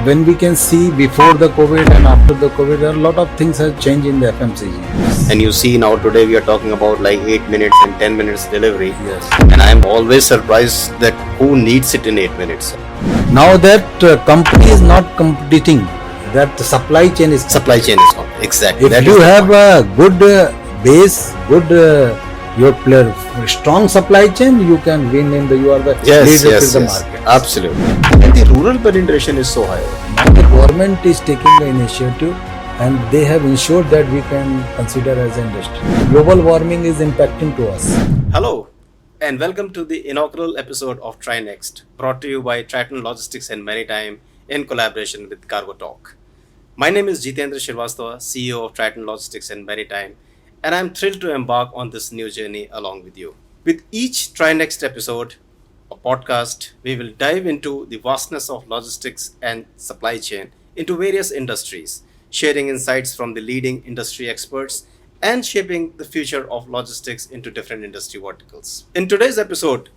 when we can see before the COVID and after the COVID, there are a lot of things have changed in the FMCG. And you see now today we are talking about like 8 minutes and 10 minutes delivery. Yes. And I am always surprised that who needs it in 8 minutes. Now that company is not competing, that the supply chain is Supply chain is not. Exactly. If That you is the have point. a good base, good your player, strong supply chain, you can win in the. You are the leader in the market. Absolutely. And the rural penetration is so high. Now the government is taking the initiative, and they have ensured that we can consider as an industry. Global warming is impacting to us. Hello, and welcome to the inaugural episode of TriNext, brought to you by Triton Logistics and Maritime in collaboration with Cargo Talk. My name is Jitendra Srivastava, CEO of Triton Logistics and Maritime, and I'm thrilled to embark on this new journey along with you. With each TriNext episode, a podcast, we will dive into the vastness of logistics and supply chain into various industries, sharing insights from the leading industry experts and shaping the future of logistics into different industry verticals. In today's episode,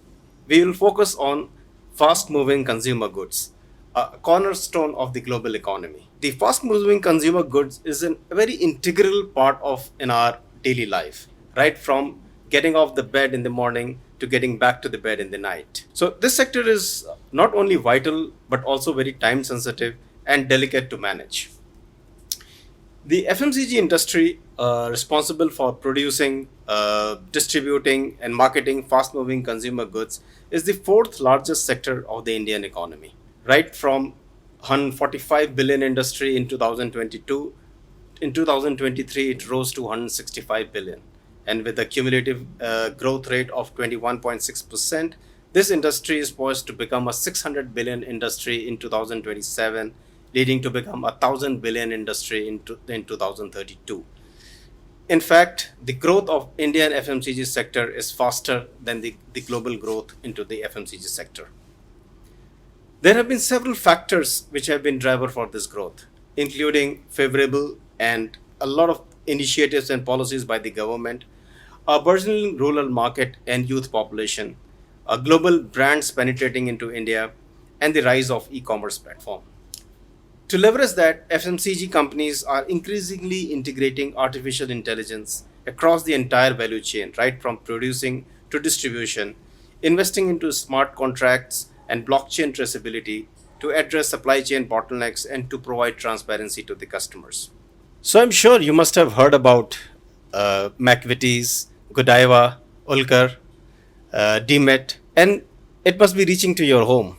we will focus on fast-moving consumer goods, a cornerstone of the global economy. The fast-moving consumer goods is a very integral part of in our daily life, right from getting off the bed in the morning to getting back to the bed in the night. So this sector is not only vital but also very time sensitive and delicate to manage. The FMCG industry, responsible for producing, distributing and marketing fast-moving consumer goods, is the fourth largest sector of the Indian economy. Right from 145 billion industry in 2022, in 2023 it rose to 165 billion. And with a cumulative growth rate of 21.6%, this industry is poised to become a 600 billion industry in 2027, leading to become a 1,000 billion industry in 2032. In fact, the growth of Indian FMCG sector is faster than the global growth into the FMCG sector. There have been several factors which have been driver for this growth, including favorable and a lot of initiatives and policies by the government, a burgeoning rural market and youth population, a global brands penetrating into India, and the rise of e-commerce platform. To leverage that, FMCG companies are increasingly integrating artificial intelligence across the entire value chain, right from producing to distribution, investing into smart contracts and blockchain traceability to address supply chain bottlenecks and to provide transparency to the customers. So I'm sure you must have heard about McVitie's, Godiva, Ulker, Demet, and it must be reaching to your home.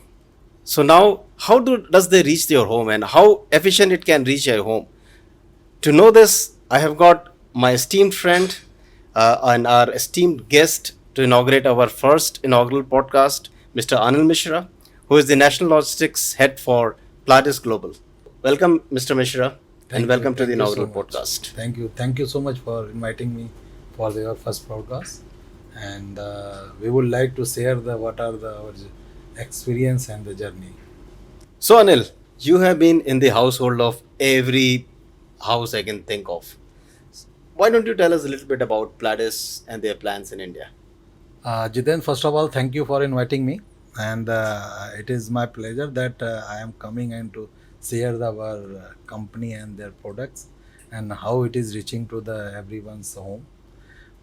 So now, how does they reach your home and how efficient it can reach your home? To know this, I have got my esteemed friend and our esteemed guest to inaugurate our first inaugural podcast, Mr. Anil Mishra, who is the National Logistics Head for Pladis Global. Welcome, Mr. Mishra, and welcome to the inaugural podcast. Thank you. Thank you so much for inviting me for your first podcast. And we would like to share what are our experience and the journey. So, Anil, you have been in the household of every house I can think of. Why don't you tell us a little bit about Pladis and their plans in India? Jiten, first of all, thank you for inviting me, and it is my pleasure that I am coming and to share our company and their products and how it is reaching to everyone's home.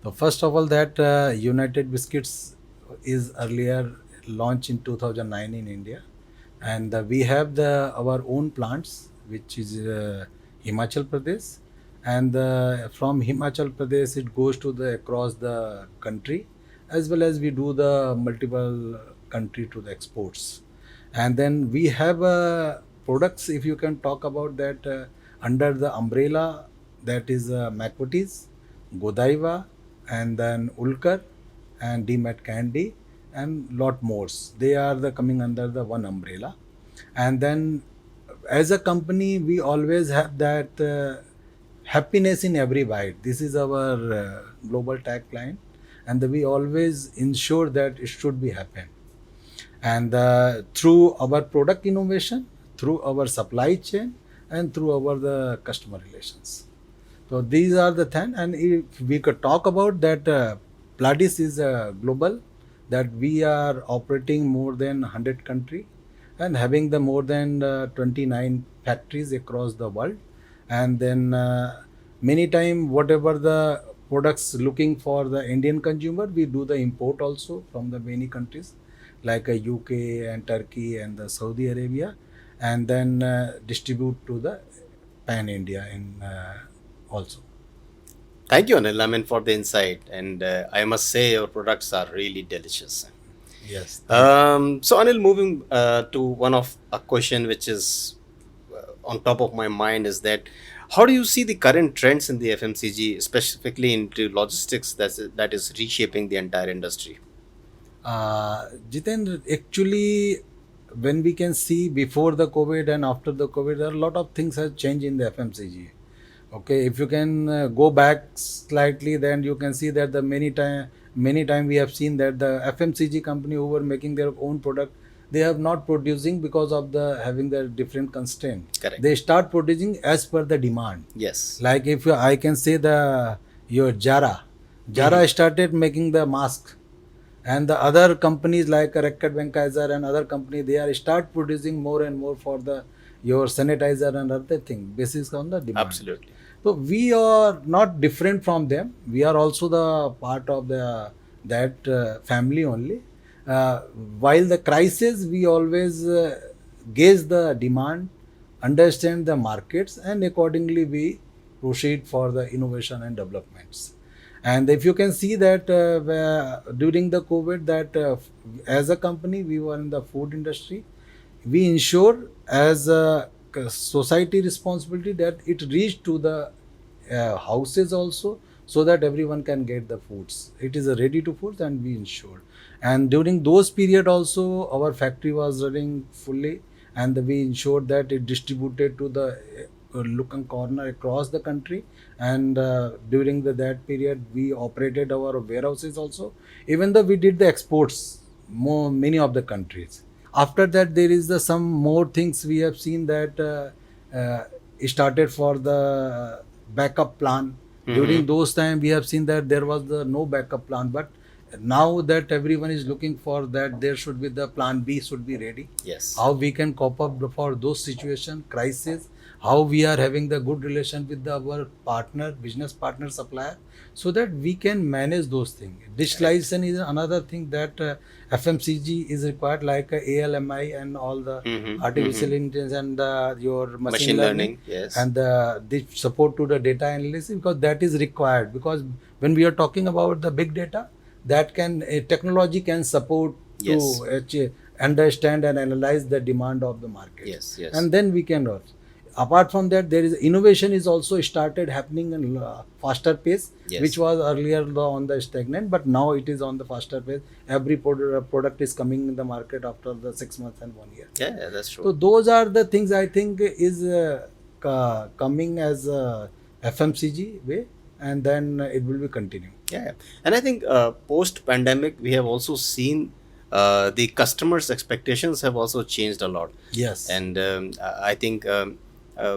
So first of all, that United Biscuits is earlier launched in 2009 in India, and we have our own plants, which is Himachal Pradesh, and from Himachal Pradesh it goes to across the country, as well as we do the multiple country to the exports. And then we have products, if you can talk about that, under the umbrella, that is McVitie's, Godiva, and then Ulker and Demet Candy and lot more. They are coming under the one umbrella. And then as a company, we always have that happiness in every bite. This is our global tagline, and we always ensure that it should be happen. And through our product innovation, through our supply chain, and through the customer relations. So these are the 10. And if we could talk about that, Pladis is global, that we are operating more than 100 countries, and having the more than 29 factories across the world. And then many time whatever the products looking for the Indian consumer, we do the import also from the many countries like UK and Turkey and the Saudi Arabia, and then distribute to the pan India in also. Thank you, Anil. I mean, for the insight, and I must say your products are really delicious. Yes, thank So Anil, moving to one of a question which is on top of my mind is that how do you see the current trends in the FMCG, specifically into logistics, that is reshaping the entire industry? Jitendra, actually, when we can see before the COVID and after the COVID, there are a lot of things have changed in the FMCG. Okay, if you can go back slightly, then you can see that the many time we have seen that the FMCG company who were making their own product, they have not producing because of the having the different constraint. Correct. They start producing as per the demand. Yes. Like if I can say the your Jara started making the mask, and the other companies like Reckitt Benckiser and other company, they are start producing more and more for the your sanitizer and other thing basis on the demand. Absolutely. So we are not different from them. We are also the part of the that family only. Uh, while the crisis, we always gauge the demand, understand the markets, and accordingly we proceed for the innovation and developments. And if you can see that during the COVID, that as a company we were in the food industry, we ensure as a society responsibility that it reach to the houses also, so that everyone can get the foods. It is a ready to foods, and we ensure. And during those period also, our factory was running fully, and we ensured that it distributed to the look and corner across the country. And during that period, we operated our warehouses also, even though we did the exports many of the countries. After that, there is some more things we have seen that started for the backup plan. During those time, we have seen that there was no backup plan, but now that everyone is looking for that, there should be the plan B should be ready. Yes. How we can cope up for those situation crisis, how we are having the good relation with our partner, business partner, supplier, so that we can manage those things. Digitalization is another thing that FMCG is required, like ALMI and all the artificial intelligence and your machine learning. Yes. And the support to the data analysis, because that is required. Because when we are talking about the big data, that can technology can support Yes. to understand and analyze the demand of the market. Yes. Yes. And then we can also. Apart from that, there is innovation is also started happening in faster pace, Yes. which was earlier on the stagnant, but now it is on the faster pace. Every product is coming in the market after the 6 months and 1 year. Yeah, that's true. So those are the things I think is coming as FMCG way, and then it will be continuing. Yeah, and I think post pandemic we have also seen the customers' expectations have also changed a lot. Yes. And I think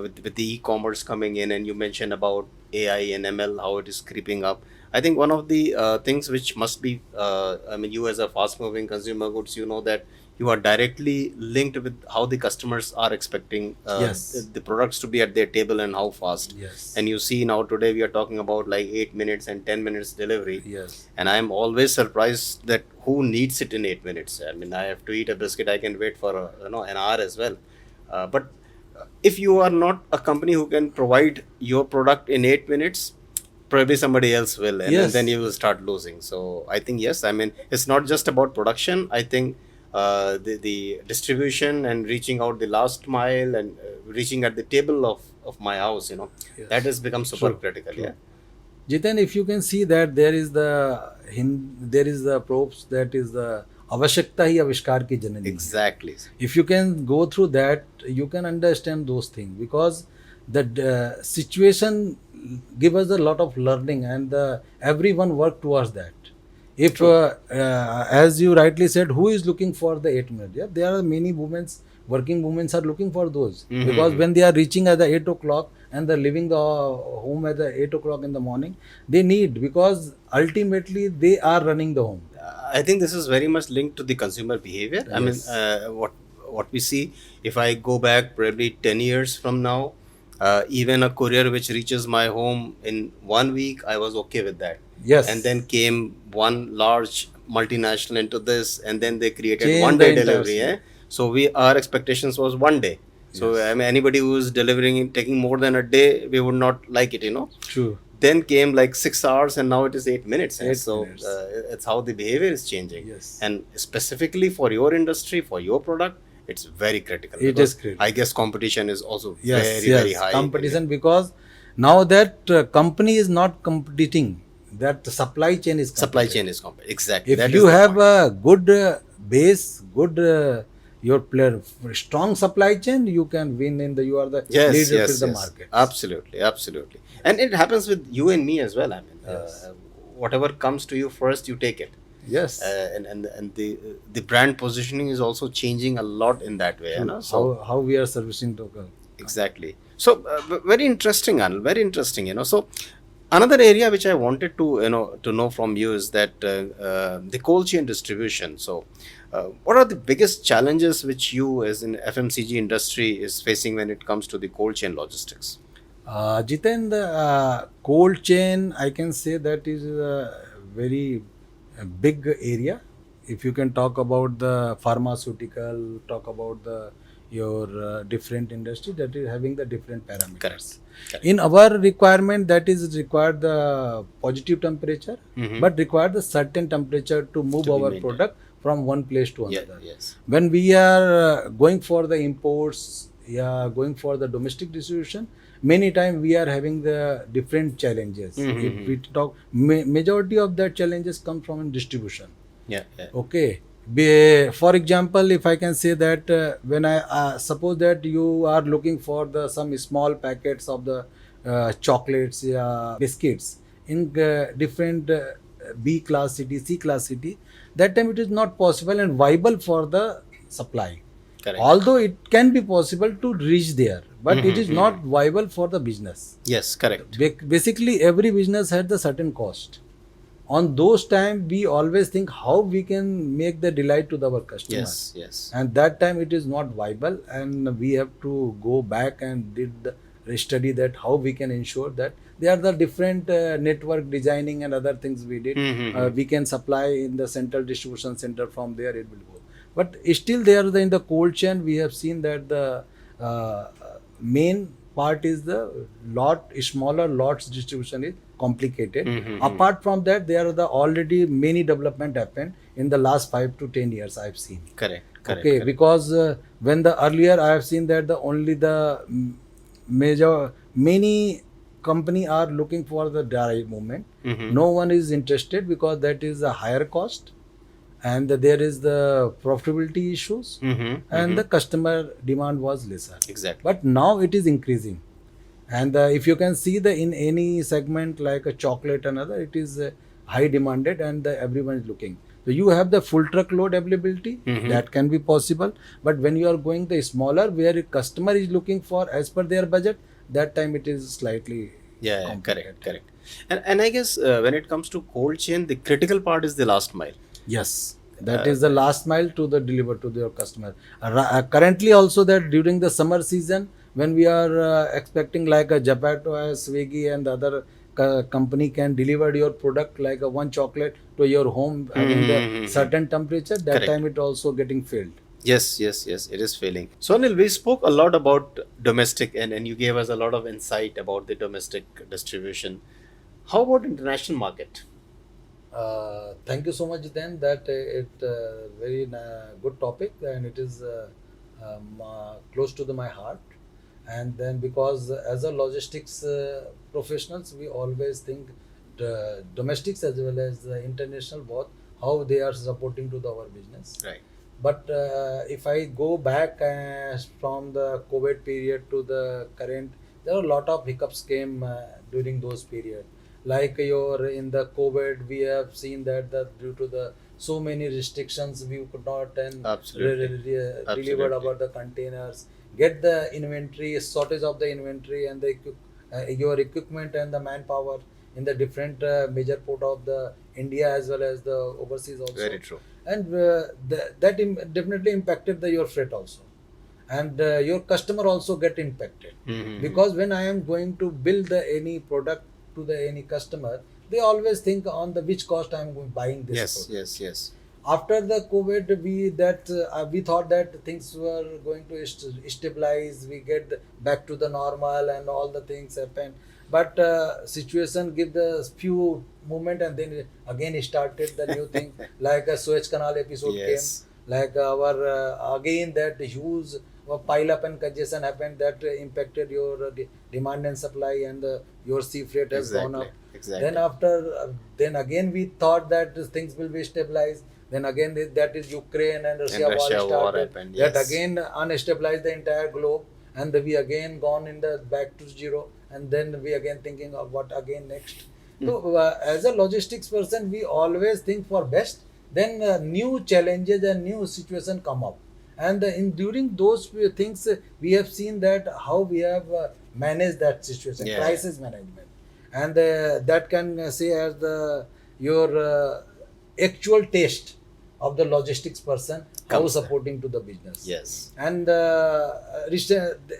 with the e-commerce coming in, and you mentioned about AI and ML, how it is creeping up. I think one of the things which must be, I mean, you as a fast-moving consumer goods, you know that you are directly linked with how the customers are expecting Yes. the products to be at their table and how fast. Yes. And you see now today we are talking about like 8 minutes and 10 minutes delivery. Yes. And I am always surprised that who needs it in 8 minutes. I mean, I have to eat a biscuit, I can wait for an hour as well. But if you are not a company who can provide your product in 8 minutes, probably somebody else will, and Yes. then you will start losing. So I think yes, I mean it's not just about production. I think the distribution and reaching out the last mile and reaching at the table of my house, Yes. that has become super True, critical. true. Yeah. Jitan, if you can see that there is the props that is the avashyakta hi avishkar ki janani. Exactly. If you can go through that, you can understand those things, because the situation give us a lot of learning, and everyone work towards that. If as you rightly said, who is looking for the 8 minutes? Yeah, there are many working women are looking for those, because when they are reaching at the 8 o'clock and they're leaving the home at the 8 o'clock in the morning, they need, because ultimately they are running the home. I think this is very much linked to the consumer behavior. I mean, Yes. what we see, if I go back probably 10 years from now, even a courier which reaches my home in 1 week, I was okay with that. And then Yes. came one large multinational into this, and then they created Change one the day entire delivery. scene. So our expectations was one day. So I Yes. mean, anybody who's delivering taking more than a day, we would not like it. True. Then came like 6 hours, and now it is 8 minutes. 8 minutes. It's how the behavior is changing, Yes. and specifically for your industry, for your product, it's very critical, It because is critical. I guess competition is also Yes, very very yes, high. competition, because now that company is not competing, that supply chain is Supply competing. chain is exactly If that you is the have point. a good base, good your player, strong supply chain, you can win in the, you are the Yes, leader yes, in the yes. market. Absolutely, absolutely. And it happens with you and me as well. I mean, Yes. whatever comes to you first, you take it. Yes. And the brand positioning is also changing a lot in that way. True. So How we are servicing to exactly. So very interesting, Anil. Very interesting. So another area which I wanted to know from you is that the cold chain distribution. So what are the biggest challenges which you as in FMCG industry is facing when it comes to the cold chain logistics? Jitendra, cold chain, I can say that is a very big area. If you can talk about the pharmaceutical, talk about the your different industry, that is having the different parameters. Correct. Correct. In our requirement, that is required the positive temperature, Mhm. but required the certain temperature to move To be our maintained. product from one place to Yeah, another. yes. When we are going for the imports, yeah, going for the domestic distribution, many times we are having the different challenges. Mhm, If we mhm. talk, majority of that challenges come from in distribution. Yeah, yeah. Okay. For example, if I can say that when I suppose that you are looking for the some small packets of the chocolates, biscuits in different B class city, C class city, that time it is not possible and viable for the supply. Correct. Although it can be possible to reach there, but it is Mhm, not viable for the business. Yes, correct. Basically, every business had the certain cost. On those time, we always think how we can make the delight to our customer. Yes, yes. And that time it is not viable, and we have to go back and did the study that how we can ensure that there are the different network designing and other things we did. Mhm. We can supply in the central distribution center, from there it will go. But still there in the cold chain, we have seen that the main part is the smaller lots distribution is complicated. Mhm. Apart from that, there are the already many development happened in the last 5 to 10 years I've seen. Correct, correct. Okay, correct. because when the earlier I have seen that the only the major many company are looking for the dry movement. Mhm. No one is interested because that is a higher cost, and there is the profitability issues, Mhm, and mhm. the customer demand was lesser. Exactly. But now it is increasing, and if you can see the in any segment like a chocolate and other, it is high demanded, and everyone is looking. So you have the full truckload availability, Mhm. that can be possible. But when you are going the smaller, where a customer is looking for as per their budget, that time it is slightly Yeah, complicated. correct. And I guess when it comes to cold chain, the critical part is the last mile. Yes, that is the last mile to the deliver to your customer. Currently, also that during the summer season, when we are expecting like a Zapato, Swiggy, and the other company can deliver your product like a one chocolate to your home having the Mhm. certain temperature, that Correct. time it also getting filled. Yes, yes, yes, it is failing. So, Anil, we spoke a lot about domestic, and you gave us a lot of insight about the domestic distribution. How about international market? Thank you so much, then. That it very good topic, and it is close to my heart. And then because as a logistics professionals, we always think the domestics as well as the international, both how they are supporting to our business. Right. But if I go back from the COVID period to the current, there are a lot of hiccups came during those period. Like your in the COVID, we have seen that due to the so many restrictions, we could not and Absolutely. deliver Absolutely. about the containers, get the inventory, shortage of the inventory, and the your equipment and the manpower in the different major port of the India as well as the overseas also. Very true. and definitely impacted your freight also, and your customer also get impacted, because when I am going to build any product to the any customer, they always think on the which cost I am buying this Yes, product. yes, yes. After the COVID, we thought that things were going to stabilize, we get back to the normal and all the things happen, but situation give the few moment, and then again started the new thing, like a Suez Canal episode came, Yes, like our again that huge pile up and congestion happened, that impacted your demand and supply, and your sea freight has gone exactly, up. Then exactly. after then again we thought that things will be stabilized, then again that is Ukraine and And Russia war Russia war started, happened. that Yes. again unstabilized the entire globe, and we again gone in the back to zero, and then we again thinking of what again next. So as a logistics person, we always think for best, then new challenges and new situation come up, and in during those things we have seen that how we have managed that situation, Yeah. crisis management, and that can say as the your actual taste of the logistics person, how Comes there. supporting to the business. Yes. And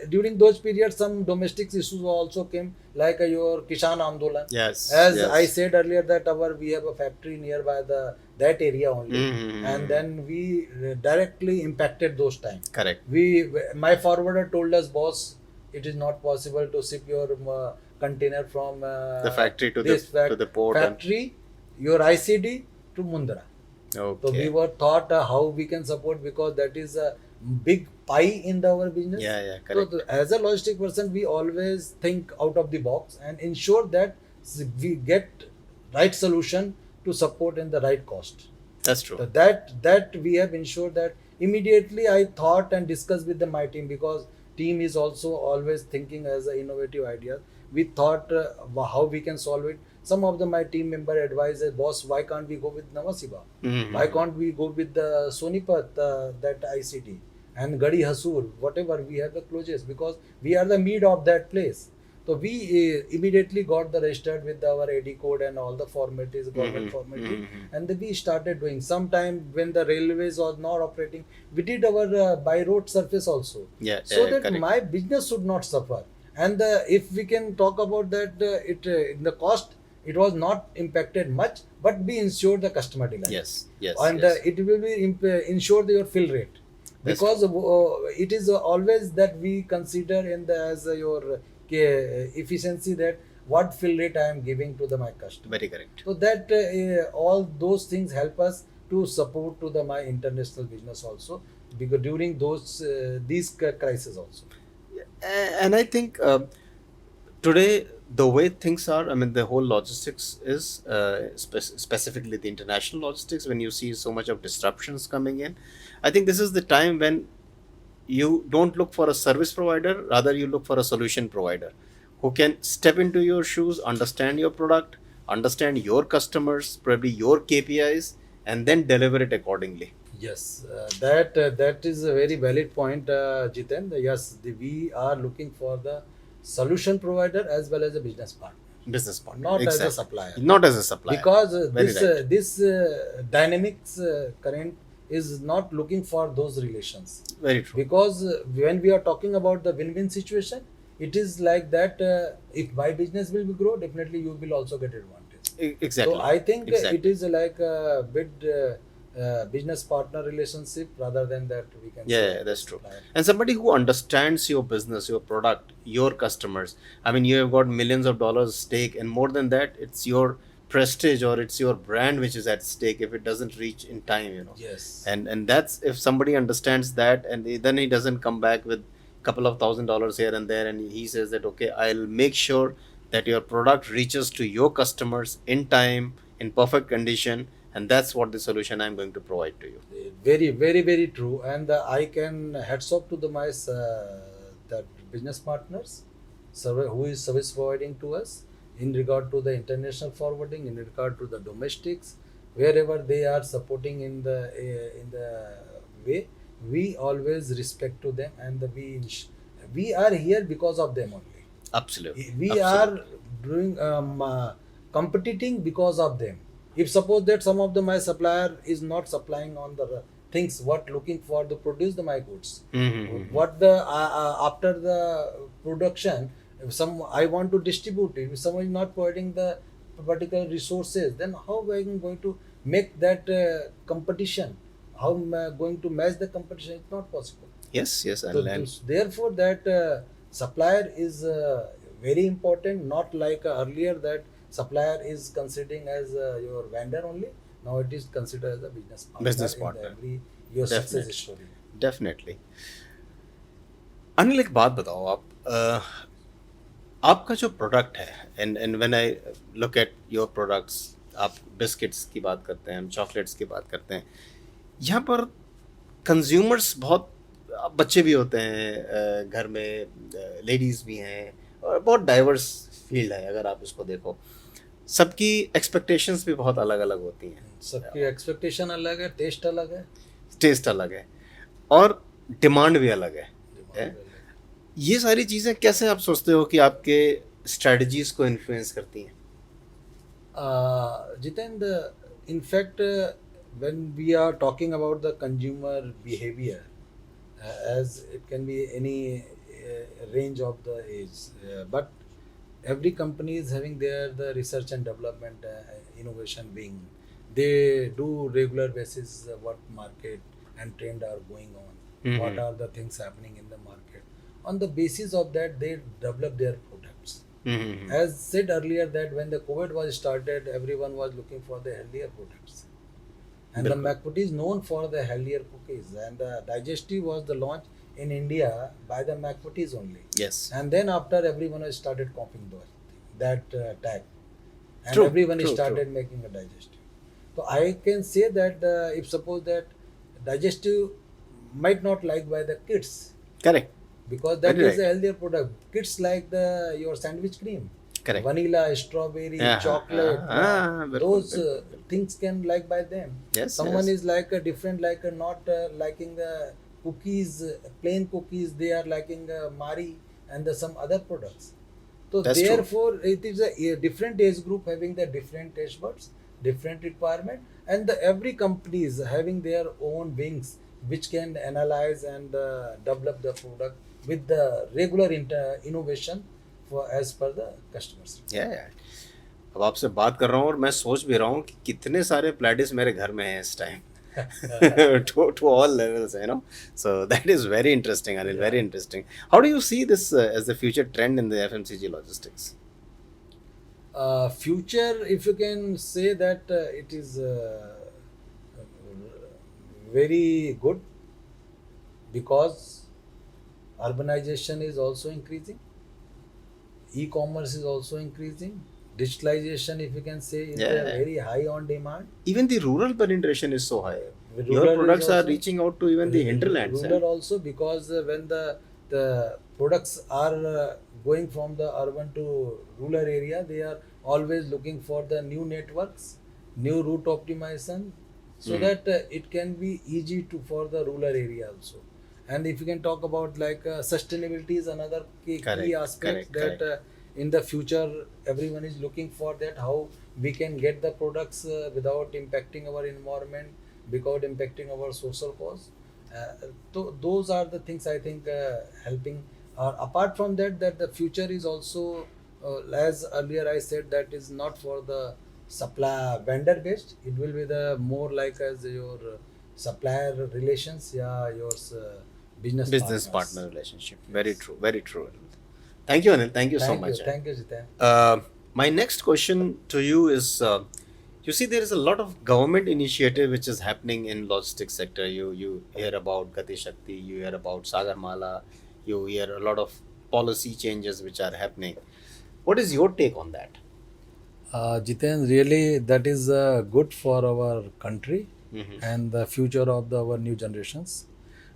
during those periods some domestic issues also came, like your Kishan Andolan. Yes. As Yes. I said earlier that we have a factory nearby that area only, Mm-hmm. and then we directly impacted those times. Correct. My forwarder told us, boss, it is not possible to ship your container from The factory to this the port and- factory, your ICD to Mundra. So we Okay. were thought how we can support, because that is a big pie in our business. Yeah, yeah, So correct. as a logistic person, we always think out of the box and ensure that we get right solution to support in the right cost. That's true. So that we have ensured that immediately I thought and discussed with my team, because team is also always thinking as an innovative idea. We thought how we can solve it. Some of my team member advised, boss, why can't we go with Navasiba? Mhm. Why can't we go with the Sonipat, that ICT, and Gadi Hasur, whatever we have the closest, because we are the mid of that place. So we immediately got the registered with our AD code and all the formalities, government formality, and then we started doing. Sometime when the railways was not operating, we did our by road surface also, Yeah, so yeah, that correct. my business should not suffer. And if we can talk about that, it in the cost, it was not impacted much, but we ensured the customer delight. Yes, yes, And yes. it will be ensured your fill rate, That's because it is always that we consider in the as your efficiency, that what fill rate I am giving to my customer. Very correct. So that all those things help us to support to my international business also, because during these crises also. And I think today the way things are, I mean, the whole logistics is specifically the international logistics. When you see so much of disruptions coming in, I think this is the time when you don't look for a service provider, rather you look for a solution provider who can step into your shoes, understand your product, understand your customers, probably your KPIs, and then deliver it accordingly. Yes, that is a very valid point, Jitendra. Yes, we are looking for the solution provider as well as a business partner, Business partner. not as a Exactly. supplier. Not as a supplier. Because Very right. this dynamics current is not looking for those relations. Very true. Because when we are talking about the win-win situation, it is like that. If my business will grow, definitely you will also get advantage. Exactly. So I think Exactly. it is like a bit business partner relationship rather than that we can. Yeah, say that's true. supplier. And somebody who understands your business, your product, your customers. I mean, you have got millions of dollars stake, and more than that, it's your prestige or it's your brand which is at stake if it doesn't reach in time, you know. Yes. And that's, if somebody understands that, and then he doesn't come back with couple of $1,000 here and there, and he says that, okay, I'll make sure that your product reaches to your customers in time, in perfect condition, and that's what the solution I'm going to provide to you. Very, very, very true. And I can hats off to my that business partners, who is service providing to us in regard to the international forwarding, in regard to the domestics, wherever they are supporting in the way, we always respect to them, and we are here because of them only. Absolutely. We Absolutely. are doing competing because of them. If suppose that some of the my supplier is not supplying on the things what looking for to produce the my goods, what the after the production, if some I want to distribute it, if someone is not providing the particular resources, then how I am going to make that competition? How am I going to match the competition? It's not possible. Yes, yes, So and therefore, that supplier is very important. Not like earlier that supplier is considering as your vendor only. Now it is considered as a business partner business in the partner. every your success Definitely. story. Definitely. Anil, एक बात बताओ आप, आपका जो product है, and when I look at your products, आप biscuits की बात करते हैं, हम चॉकलेट्स की बात करते हैं, यहाँ पर कंज्यूमर्स बहुत, बच्चे भी होते हैं घर में, लेडीज़ भी हैं, और बहुत डाइवर्स फील्ड है अगर आप इसको देखो। सबकी एक्सपेक्टेशंस भी बहुत अलग अलग होती हैं, सबकी एक्सपेक्टेशन अलग है, टेस्ट अलग है, टेस्ट अलग है, और डिमांड भी अलग है। ये सारी चीज़ें कैसे आप सोचते हो कि आपके स्ट्रेटजीज को इन्फ्लुएंस करती हैं? Jitendra, in fact, when we are talking about the consumer behavior, as it can be any range of the age, but every company is having their the research and development innovation wing. They do regular basis what market and trend are going on, what are the things happening in the market. On the basis of that, they develop their products. As said earlier, that when the COVID was started, everyone was looking for the healthier products. And the McVitie is known for the healthier cookies. And the digestive was the launch in India by the McVitie's only. Yes. And then after everyone has started copying that tag. And True, everyone true, started making a digestive. So I can say that if suppose that digestive might not like by the kids. Correct. Because that Very is a healthier product. Kids like your sandwich cream. Correct. Vanilla, strawberry, chocolate. Those things can like by them. Yes, Someone yes. is like a different, like a not liking the cookies, plain cookies. They are liking Mari and some other products. So That's true. therefore, it is a different age group having the different taste buds, different requirement, and every company is having their own wings which can analyze and develop the product with the regular innovation for as per the customers. Yeah. अब आपसे बात कर रहा हूँ और मैं सोच भी रहा हूँ कि कितने सारे प्लेडिस मेरे घर में हैं इस time, to all levels, you know. So that is very interesting, Anil, very interesting. How do you see this as the future trend in the FMCG logistics? Future, if you can say that it is very good, because urbanization is also increasing, e-commerce is also increasing, digitalization, if you can say, is very high on demand. Even the rural penetration is so high. Rural Your products is are also reaching out to even the hinterlands. Rural also, because when the products are going from the urban to rural area, they are always looking for the new networks, new route optimization, so that it can be easy to for the rural area also. And if you can talk about like sustainability is another key aspect that in the future everyone is looking for, that how we can get the products without impacting our environment, without impacting our social cause. So those are the things I think helping. Apart from that, that the future is also as earlier I said, that is not for the supply vendor based. It will be the more like as your supplier relations, your business partner relationship. Very true, very true. Thank you, Anil. Thank you so much. Thank you, Jitendra. My next question to you is, you see, there is a lot of government initiative which is happening in logistics sector. You hear about Gati Shakti, you hear about Sagar Mala, you hear a lot of policy changes which are happening. What is your take on that? Jitendra, really that is good for our country and the future of our new generations.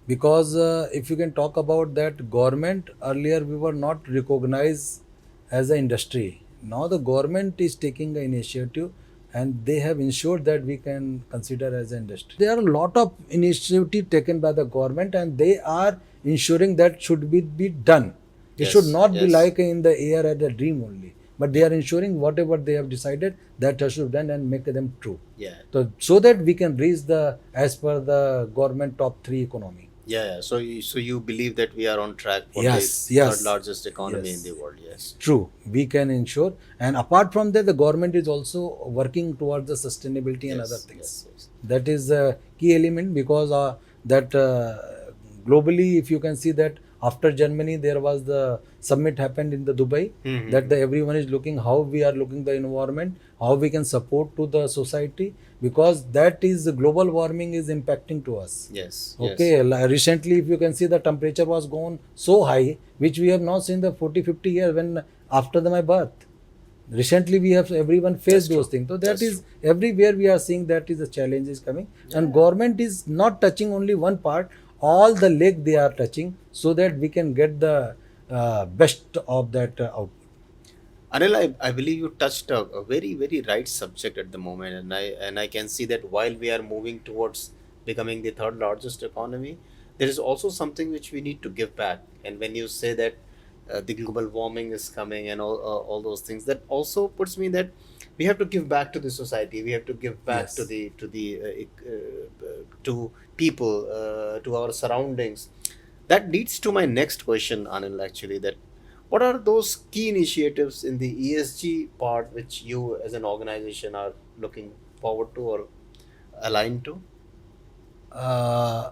Because if you can talk about that, government earlier we were not recognized as an industry. Now the government is taking the initiative and they have ensured that we can consider as an industry. There are a lot of initiative taken by the government and they are ensuring that should be done. It should not be like in the air at a dream only. but they are ensuring whatever they have decided that has to be done and make them true. Yeah. So that we can reach the as per the government top 3 economy. Yeah. So you believe that we are on track for Yes, the yes, third largest economy in yes. the world? Yes. True, we can ensure, and apart from that, the government is also working towards the sustainability and other Yes. things. Yes. Yes. That is a key element because that globally, if you can see that after Germany, there was the summit happened in the Dubai. Mm-hmm. That everyone is looking how we are looking the environment, how we can support to the society, because that is the global warming is impacting to us. Yes. Okay, recently, if you can see, the temperature was gone so high, which we have not seen the 40-50 years when after my birth. Recently, we have everyone faced those things. So that is everywhere we are seeing that is the challenge is coming, and government is not touching only one part, all the leg they are touching, so that we can get the best of that output. Anil, I believe you touched a very, very right subject at the moment, and I can see that while we are moving towards becoming the third largest economy, there is also something which we need to give back. And when you say that the global warming is coming and all those things, that also puts me that we have to give back to the society. We have to give back to Yes. to people, to our surroundings. That leads to my next question, Anil. Actually, that what are those key initiatives in the ESG part which you as an organization are looking forward to or aligned to? Uh,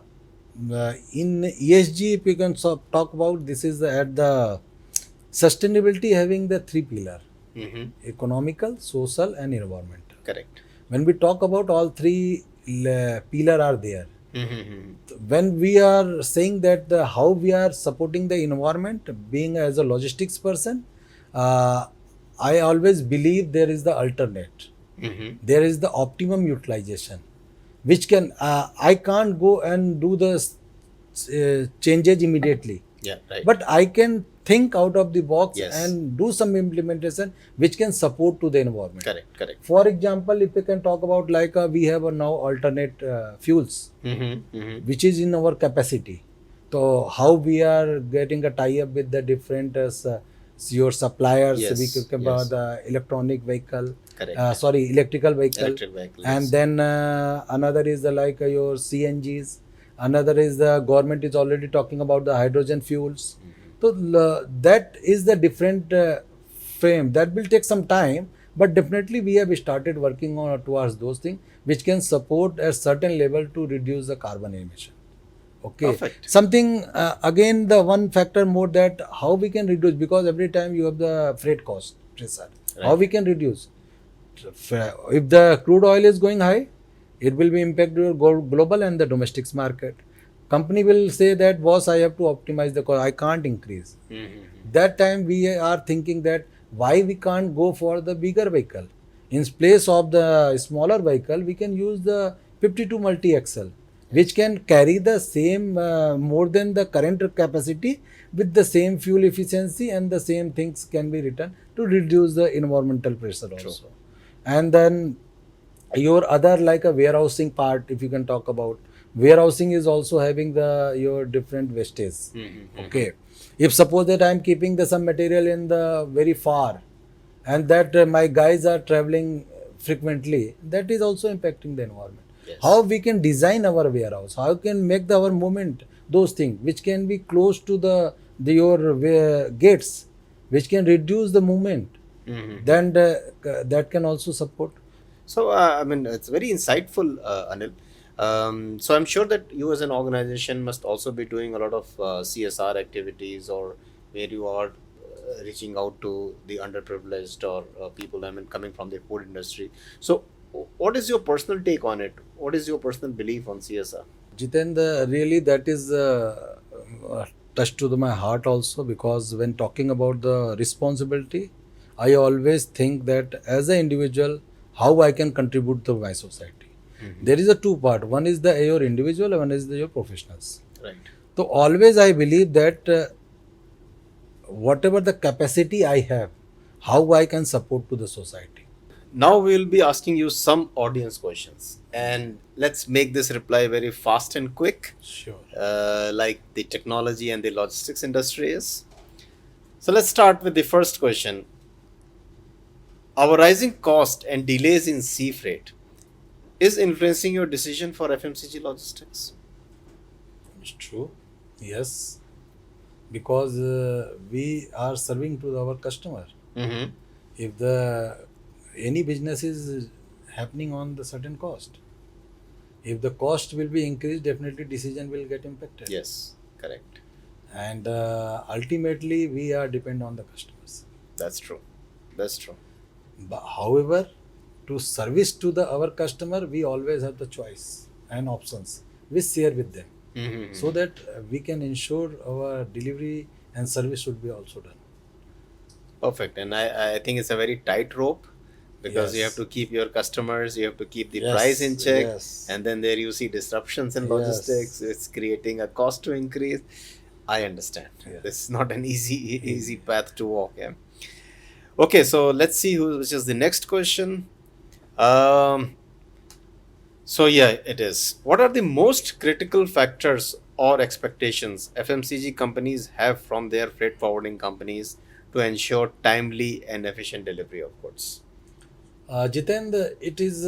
in ESG, if you can talk about this is at the sustainability having the 3 pillar: Mm-hmm. economical, social, and environmental. Correct. When we talk about all 3 pillar are there, Mm-hmm. when we are saying that how we are supporting the environment, being as a logistics person, uh, I always believe there is the alternate. Mm-hmm. There is the optimum utilization, which can I can't go and do the changes immediately, Yeah. Right. but I can think out of the box Yes. and do some implementation which can support to the environment. Correct. Correct. For example, if we can talk about like we have now alternate fuels, Mm-hmm. Mm-hmm. which is in our capacity. So how we are getting a tie up with the different your suppliers. Yes, We talk about yes. the electronic vehicle, Correct. sorry, electrical vehicle, Electric vehicle. and Yes. then another is the like your CNGs. Another is the government is already talking about the hydrogen fuels. So that is the different frame that will take some time, but definitely we have started working on towards those things which can support a certain level to reduce the carbon emission. Okay, Perfect. something again the one factor more that how we can reduce, because every time you have the freight cost pressure, how Right. we can reduce. If the crude oil is going high, it will be impact your global and the domestic market. Company will say that boss, I have to optimize the cost, I can't increase. Mm-hmm. That time we are thinking that why we can't go for the bigger vehicle, in place of the smaller vehicle we can use the 52 multi axle, which can carry the same more than the current capacity with the same fuel efficiency, and the same things can be written to reduce the environmental pressure also. And then your other like a warehousing part, if you can talk about warehousing, is also having the your different wastage. Mm-hmm. Okay, if suppose that I am keeping the some material in the very far, and that my guys are traveling frequently, that is also impacting the environment. Yes. How we can design our warehouse, how can make our movement, those things which can be close to the your gates, which can reduce the movement, Mm-hmm. then that can also support. So, I mean, it's very insightful, Anil. So, I'm sure that you as an organization must also be doing a lot of CSR activities, or where you are reaching out to the underprivileged or people, I mean, coming from the food industry. So, what is your personal take on it? What is your personal belief on CSR? Jitendra, really that is touch to my heart also, because when talking about the responsibility, I always think that as an individual, how I can contribute to my society. Mm-hmm. There is a two part. One is the your individual, and one is the your professionals. Right. So always I believe that whatever the capacity I have, how I can support to the society. Now we will be asking you some audience questions, and let's make this reply very fast and quick, Sure. like the technology and the logistics industry is. So let's start with the first question. Our rising cost and delays in sea freight is influencing your decision for FMCG logistics. It's true. Yes, because we are serving to our customer. Mm-hmm. If the any business is happening on the certain cost, if the cost will be increased, definitely decision will get impacted. Yes, correct. And ultimately, we are depend on the customers. That's true. That's true. But however, to service to the our customer, we always have the choice and options. We share with them Mm-hmm. so that we can ensure our delivery and service should be also done. Perfect. And I think it's a very tight rope because you have Yes. to keep your customers, you have to keep the price in Yes. check, Yes. and then there you see disruptions in logistics. Yes. It's creating a cost to increase. I understand. Yeah. This is not an easy path to walk. Yeah. Okay, so let's see which is the next question. Um, so yeah, it is. What are the most critical factors or expectations FMCG companies have from their freight forwarding companies to ensure timely and efficient delivery of goods? Jitendra, it is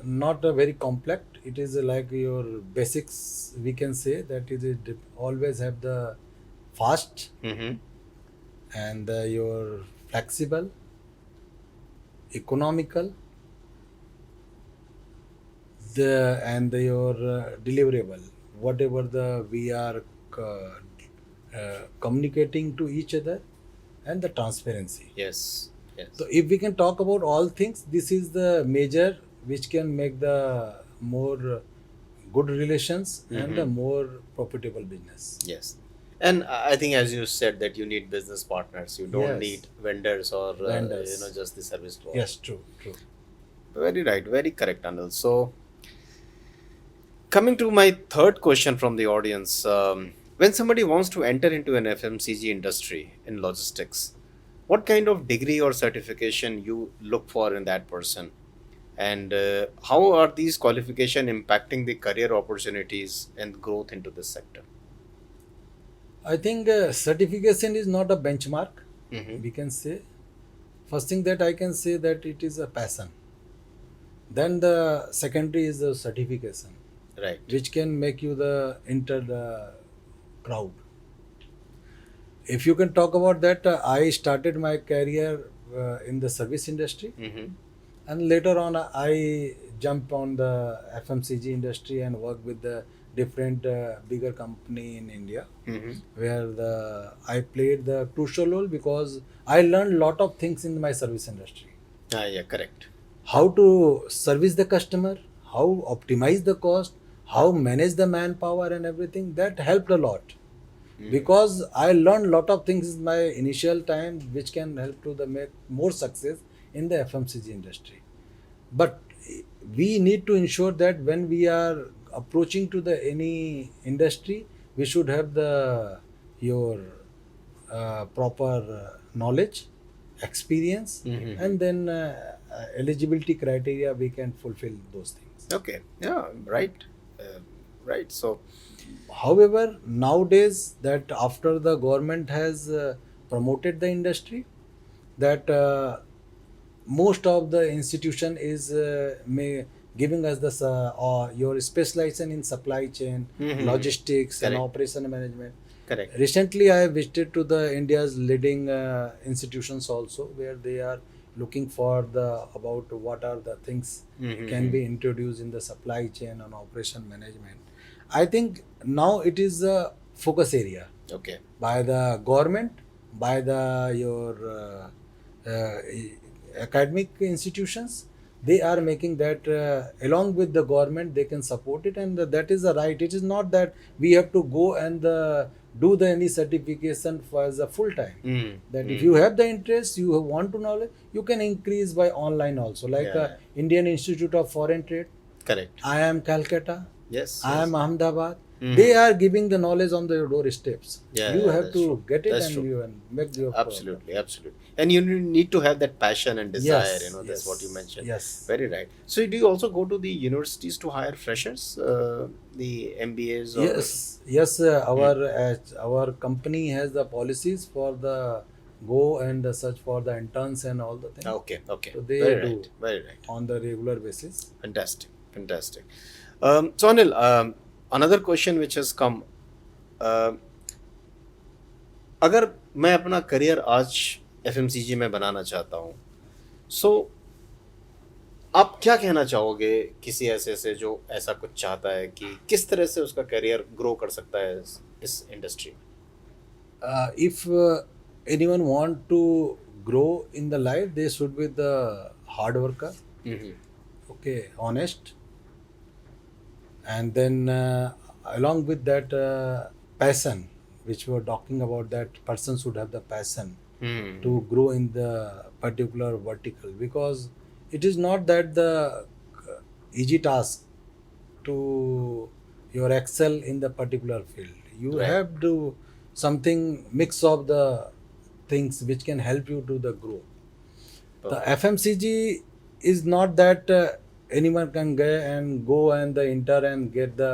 not a very complex. It is like your basics. We can say that always have the fast Mm-hmm. and your flexible, economical, the and your deliverable. Whatever the we are communicating to each other, and the transparency. Yes. Yes. So if we can talk about all things, this is the major which can make the more good relations and a more profitable business. Yes. And I think, as you said, that you need business partners. You don't Yes. need vendors or Vendors. just the service provider. Yes, true, true. Very right. Very correct, Anil. So, coming to my third question from the audience, when somebody wants to enter into an FMCG industry in logistics, what kind of degree or certification you look for in that person, and how are these qualifications impacting the career opportunities and growth into this sector? I think certification is not a benchmark. Mm-hmm. We can say first thing that I can say that it is a passion. Then the secondary is the certification, Right. which can make you the enter the crowd. If you can talk about that, I started my career in the service industry, Mm-hmm. and later on I jumped on the FMCG industry and worked with the different bigger company in India, Mm-hmm. where I played the crucial role because I learned lot of things in my service industry. Ah, yeah, correct. How to service the customer, how optimize the cost, how manage the manpower and everything. That helped a lot because I learned lot of things in my initial time which can help to the make more success in the FMCG industry. But we need to ensure that when we are approaching to the any industry, we should have the your proper knowledge, experience, Mm-hmm. and then eligibility criteria. We can fulfill those things. Okay. Yeah. Right. Right. So. However, nowadays that after the government has promoted the industry, that most of the institution is giving us this your specialization in supply chain, Mm-hmm. logistics, and Correct. operation management. Correct. Recently, I visited to the India's leading institutions also, where they are looking for the about what are the things Mm-hmm. can be introduced in the supply chain and operation management. I think now it is a focus area Okay. by the government, by the your uh, academic institutions. They are making that along with the government they can support it, and that is the right. It is not that we have to go and do the any certification for as a full time. Mm-hmm. That if you have the interest, you want to know, you can increase by online also, like Yeah. Indian Institute of Foreign Trade, Correct. I am Calcutta, Yes. I am Ahmedabad. Mhm. They are giving the knowledge on the doorsteps. Yeah, You yeah, have that's to true. get it That's and true. you and make your Absolutely, absolutely. And you need to have that passion and desire, Yes, that's what you yes, mentioned. yes. Very right. So, do you also go to the universities to hire freshers, the MBAs? Or... Yes, yes. Our company has the policies for the go and search for the interns and all the things. Okay, okay. So they Very do right, very right. on the regular basis. Fantastic, fantastic. So Anil, another question which has come. Uh, अगर मैं अपना career आज FMCG में बनाना चाहता हूँ, सो आप क्या कहना चाहोगे किसी ऐसे से जो ऐसा कुछ चाहता है कि किस तरह से उसका करियर ग्रो कर सकता है इस इंडस्ट्री में? If anyone want to grow in the life, they should be the hard worker, okay, honest, and then along with that passion, which we were talking about, that person should have the passion to grow in the particular vertical, because it is not that the easy task to your excel in the particular field. You Right. have to something mix of the things which can help you to the grow. The Perfect. FMCG is not that anyone can go and the enter and get the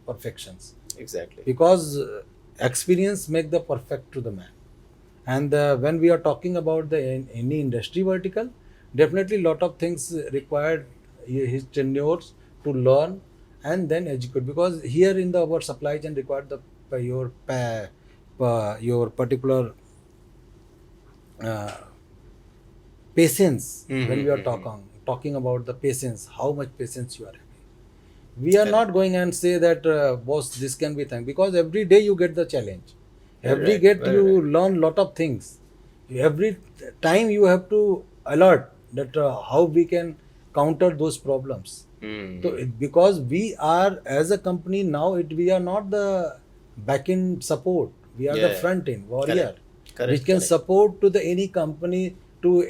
perfections, Exactly. because experience make the perfect to the man. And when we are talking about the any industry vertical, definitely lot of things required his tenures to learn and then educate, because here in the our supply chain required the your particular uh, patience. When we are talking about the patience, how much patience you are having, we are not going and say that boss this can be thing, because every day you get the challenge, every right, get very you right. learn lot of things, every time you have to alert that how we can counter those problems. So because we are as a company now, we are not the back end support, we are the Yeah. front end warrior, Correct. Correct, which can correct. support to the any company to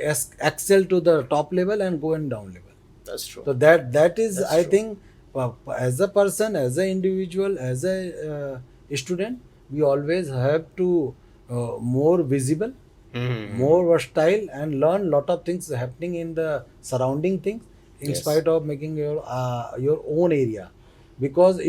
excel to the top level and go and down level. That's true. So that is, That's I true. think, as a person, as an individual, as a student, we always have to more visible, more versatile, and learn lot of things happening in the surrounding things, in Yes. spite of making your own area, because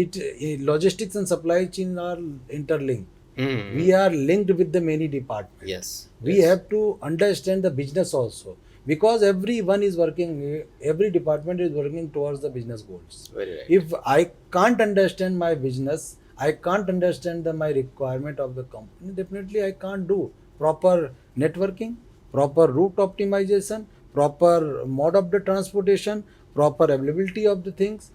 logistics and supply chain are interlinked. We are linked with the many departments. Yes. We yes. have to understand the business also, because everyone is working, every department is working towards the business goals. Very right. If I can't understand my business, I can't understand my requirement of the company, definitely I can't do proper networking, proper route optimization, proper mode of the transportation, proper availability of the things,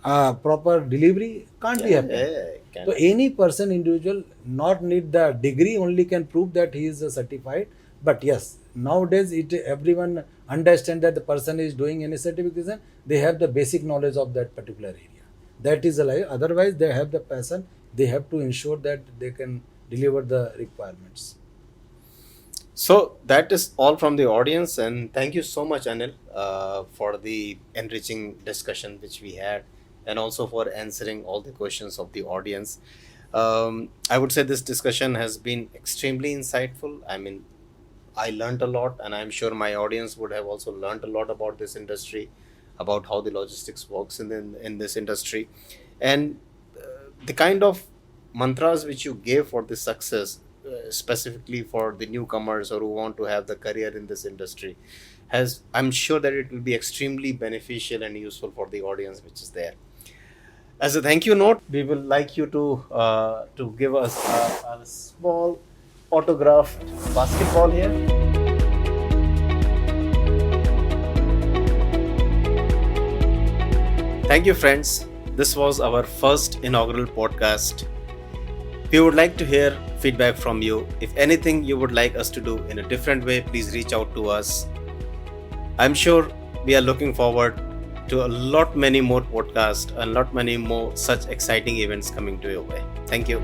proper delivery can't be happening. So any person, individual, not need the degree only can prove that he is certified. But yes, nowadays everyone understand that the person is doing any certification, they have the basic knowledge of that particular area. That is a lie. Otherwise, they have the passion. They have to ensure that they can deliver the requirements. So that is all from the audience, and thank you so much, Anil, for the enriching discussion which we had, and also for answering all the questions of the audience. I would say this discussion has been extremely insightful. I mean, I learned a lot, and I'm sure my audience would have also learned a lot about this industry, about how the logistics works in this industry, and the kind of mantras which you gave for this success, specifically for the newcomers or who want to have the career in this industry, I'm sure that it will be extremely beneficial and useful for the audience which is there. As a thank you note, we will like you to give us a small autographed basketball here. Thank you, friends. This was our first inaugural podcast. We would like to hear feedback from you. If anything you would like us to do in a different way, please reach out to us. I'm sure we are looking forward to a lot many more podcasts and lot many more such exciting events coming to your way. Thank you.